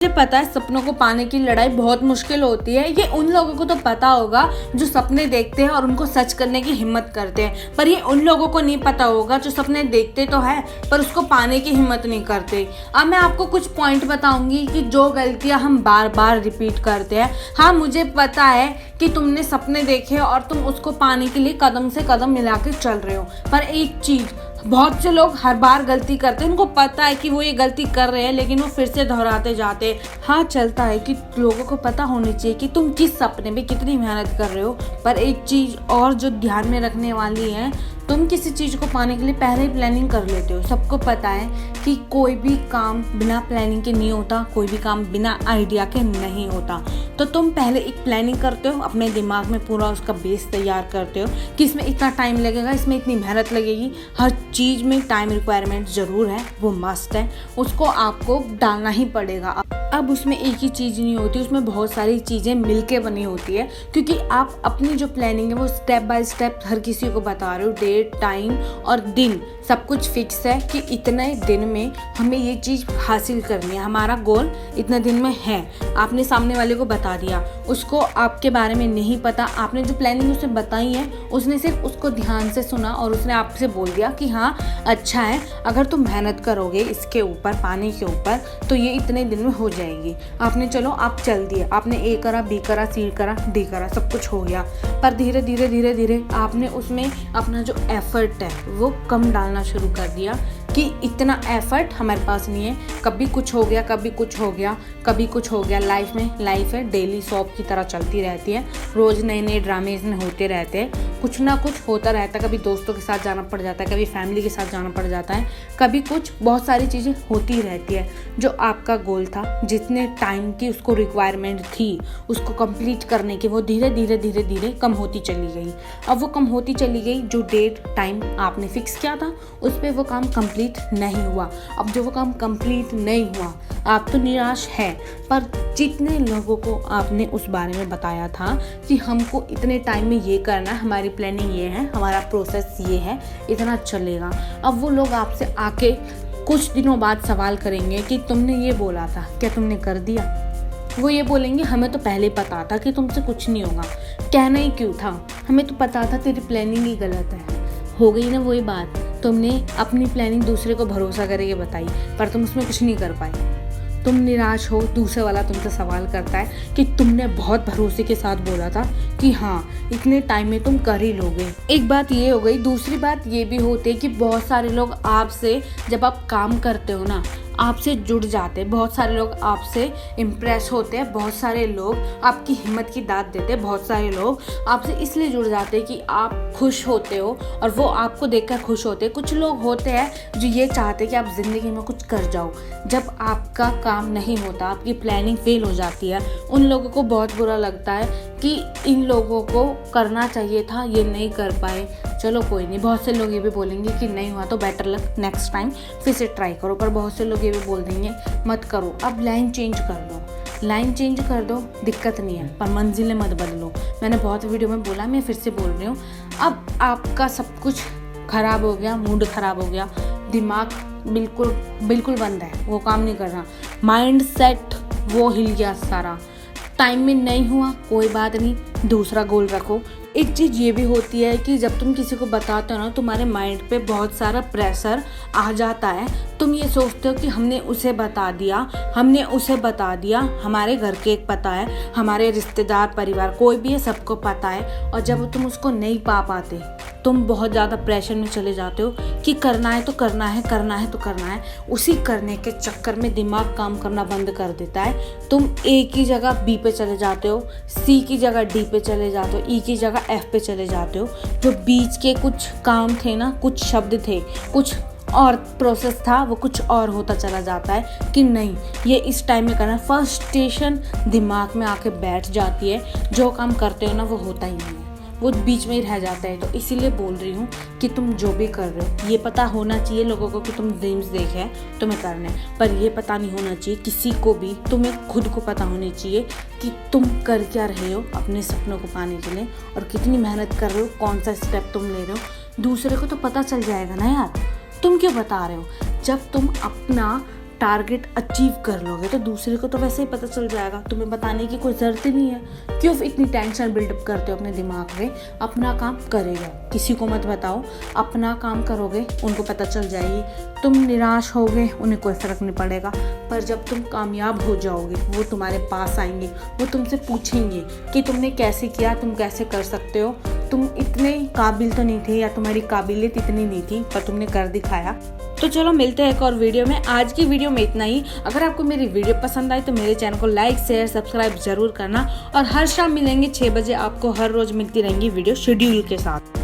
मुझे पता है सपनों को पाने की लड़ाई बहुत मुश्किल होती है। ये उन लोगों को तो पता होगा जो सपने देखते हैं और उनको सच करने की हिम्मत करते हैं, पर ये उन लोगों को नहीं पता होगा जो सपने देखते तो है पर उसको पाने की हिम्मत नहीं करते। अब मैं आपको कुछ पॉइंट बताऊंगी कि जो गलतियां हम बार बार रिपीट करते हैं। हाँ, मुझे पता है कि तुमने सपने देखे और तुम उसको पाने के लिए कदम से कदम मिला के चल रहे हो, पर एक चीज़, बहुत से लोग हर बार गलती करते हैं, उनको पता है कि वो ये गलती कर रहे हैं लेकिन वो फिर से दोहराते जाते हैं। हाँ, चलता है कि लोगों को पता होनी चाहिए कि तुम किस सपने में कितनी मेहनत कर रहे हो, पर एक चीज़ और जो ध्यान में रखने वाली है, तुम किसी चीज़ को पाने के लिए पहले ही प्लानिंग कर लेते हो। सबको पता है कि कोई भी काम बिना प्लानिंग के नहीं होता, कोई भी काम बिना आइडिया के नहीं होता। तो तुम पहले एक प्लानिंग करते हो, अपने दिमाग में पूरा उसका बेस तैयार करते हो कि इसमें इतना टाइम लगेगा, इसमें इतनी मेहनत लगेगी। हर चीज़ में टाइम रिक्वायरमेंट ज़रूर है, वो मस्ट है, उसको आपको डालना ही पड़ेगा। अब उसमें एक ही चीज़ नहीं होती, उसमें बहुत सारी चीज़ें मिलके बनी होती है, क्योंकि आप अपनी जो प्लानिंग है वो स्टेप बाय स्टेप हर किसी को बता रहे हो। डेट, टाइम और दिन सब कुछ फिक्स है कि इतने दिन में हमें ये चीज़ हासिल करनी है, हमारा गोल इतने दिन में है। आपने सामने वाले को बता दिया, उसको आपके बारे में नहीं पता, आपने जो प्लानिंग उसे बताई है उसने सिर्फ उसको ध्यान से सुना और उसने आपसे बोल दिया कि हाँ अच्छा है, अगर तुम मेहनत करोगे इसके ऊपर, पानी के ऊपर, तो ये इतने दिन में हो जाएगी। आपने चलो आप चल दिए, आपने ए करा, बी करा, सी करा, डी करा, सब कुछ हो गया, पर धीरे धीरे धीरे धीरे आपने उसमें अपना जो एफर्ट है वो कम डालना शुरू कर दिया कि इतना एफर्ट हमारे पास नहीं है, कभी कुछ हो गया, कभी कुछ हो गया, कभी कुछ हो गया। लाइफ है डेली सॉप की तरह चलती रहती है, रोज़ नए नए ड्रामे इसमें होते रहते हैं, कुछ ना कुछ होता रहता है। कभी दोस्तों के साथ जाना पड़ जाता है, कभी फैमिली के साथ जाना पड़ जाता है, कभी कुछ, बहुत सारी चीज़ें होती रहती है। जो आपका गोल था, जितने टाइम की उसको रिक्वायरमेंट थी उसको कंप्लीट करने की, वो धीरे धीरे धीरे धीरे कम होती चली गई। अब वो कम होती चली गई, जो डेट टाइम आपने फिक्स किया था उस पर वो काम कंप्लीट नहीं हुआ। अब जो वो काम कंप्लीट नहीं हुआ, आप तो निराश है, पर जितने लोगों को आपने उस बारे में बताया था कि हमको इतने टाइम में ये करना है, हमारी प्लानिंग ये है, हमारा प्रोसेस ये है, इतना चलेगा, अब वो लोग आपसे आके कुछ दिनों बाद सवाल करेंगे कि तुमने ये बोला था, क्या तुमने कर दिया? वो ये बोलेंगे हमें तो पहले पता था कि तुमसे कुछ नहीं होगा, कहना ही क्यों था, हमें तो पता था तेरी प्लानिंग ही गलत है। हो गई ना वही बात, तुमने अपनी प्लानिंग दूसरे को भरोसा करके बताई पर तुम उसमें कुछ नहीं कर पाए, तुम निराश हो। दूसरे वाला तुमसे सवाल करता है कि तुमने बहुत भरोसे के साथ बोला था कि हाँ इतने टाइम में तुम कर ही लोगे। एक बात ये हो गई। दूसरी बात ये भी होती है कि बहुत सारे लोग आपसे, जब आप काम करते हो ना, आपसे जुड़ जाते हैं, बहुत सारे लोग आपसे इम्प्रेस होते हैं, बहुत सारे लोग आपकी हिम्मत की दाद देते हैं, बहुत सारे लोग आपसे इसलिए जुड़ जाते हैं कि आप खुश होते हो और वो आपको देखकर खुश होते हैं। कुछ लोग होते हैं जो ये चाहते हैं कि आप ज़िंदगी में कुछ कर जाओ। जब आपका काम नहीं होता, आपकी प्लानिंग फेल हो जाती है, उन लोगों को बहुत बुरा लगता है कि इन लोगों को करना चाहिए था, ये नहीं कर पाए। चलो कोई नहीं, बहुत से लोग ये भी बोलेंगे कि नहीं हुआ तो बेटर लक, नेक्स्ट टाइम फिर से ट्राई करो, पर बहुत से लोग ये भी बोल देंगे मत करो, अब लाइन चेंज कर दो, लाइन चेंज कर दो, दिक्कत नहीं है, पर मंजिलें मत बदलो। मैंने बहुत वीडियो में बोला, मैं फिर से बोल रही हूँ। अब आपका सब कुछ खराब हो गया, मूड खराब हो गया, दिमाग बिल्कुल बंद है, वो काम नहीं कर रहा, माइंड सेट वो हिल गया सारा, टाइम में नहीं हुआ कोई बात नहीं, दूसरा गोल रखो। एक चीज़ ये भी होती है कि जब तुम किसी को बताते हो ना, तुम्हारे माइंड पे बहुत सारा प्रेशर आ जाता है। तुम ये सोचते हो कि हमने उसे बता दिया, हमारे घर के एक पता है, हमारे रिश्तेदार, परिवार, कोई भी है, सबको पता है, और जब तुम उसको नहीं पा पाते तुम बहुत ज़्यादा प्रेशर में चले जाते हो कि करना है तो करना है, करना है तो करना है। उसी करने के चक्कर में दिमाग काम करना बंद कर देता है। तुम ए की जगह बी पे चले जाते हो, सी की जगह डी पे चले जाते हो, ई की जगह एफ पे चले जाते हो। जो बीच के कुछ काम थे ना, कुछ शब्द थे, कुछ और प्रोसेस था, वो कुछ और होता चला जाता है कि नहीं ये इस टाइम में करना। फ्रस्ट्रेशन दिमाग में आके बैठ जाती है, जो काम करते हो ना वो होता ही नहीं है, वो बीच में ही रह जाता है। तो इसीलिए बोल रही हूँ कि तुम जो भी कर रहे हो, ये पता होना चाहिए लोगों को कि तुम ड्रीम्स देखे हैं, तुम्हें करना है, पर ये पता नहीं होना चाहिए किसी को भी, तुम्हें खुद को पता होनी चाहिए कि तुम कर क्या रहे हो अपने सपनों को पाने के लिए और कितनी मेहनत कर रहे हो, कौन सा स्टेप तुम ले रहे हो। दूसरे को तो पता चल जाएगा ना यार, तुम क्यों बता रहे हो? जब तुम अपना टारगेट अचीव कर लोगे तो दूसरे को तो वैसे ही पता चल जाएगा, तुम्हें बताने की कोई ज़रूरत ही नहीं है। क्यों इतनी टेंशन बिल्डअप करते हो अपने दिमाग में? अपना काम करेगा, किसी को मत बताओ, अपना काम करोगे उनको पता चल जाएगी। तुम निराश होगे, उन्हें कोई फ़र्क नहीं पड़ेगा, पर जब तुम कामयाब हो जाओगे वो तुम्हारे पास आएंगे, वो तुमसे पूछेंगे कि तुमने कैसे किया, तुम कैसे कर सकते हो, तुम इतने काबिल तो नहीं थे या तुम्हारी काबिलियत इतनी नहीं थी पर तुमने कर दिखाया। तो चलो मिलते हैं एक और वीडियो में। आज की वीडियो में इतना ही। अगर आपको मेरी वीडियो पसंद आई तो मेरे चैनल को लाइक शेयर सब्सक्राइब जरूर करना, और हर शाम मिलेंगे 6 बजे, आपको हर रोज मिलती रहेंगी वीडियो शेड्यूल के साथ।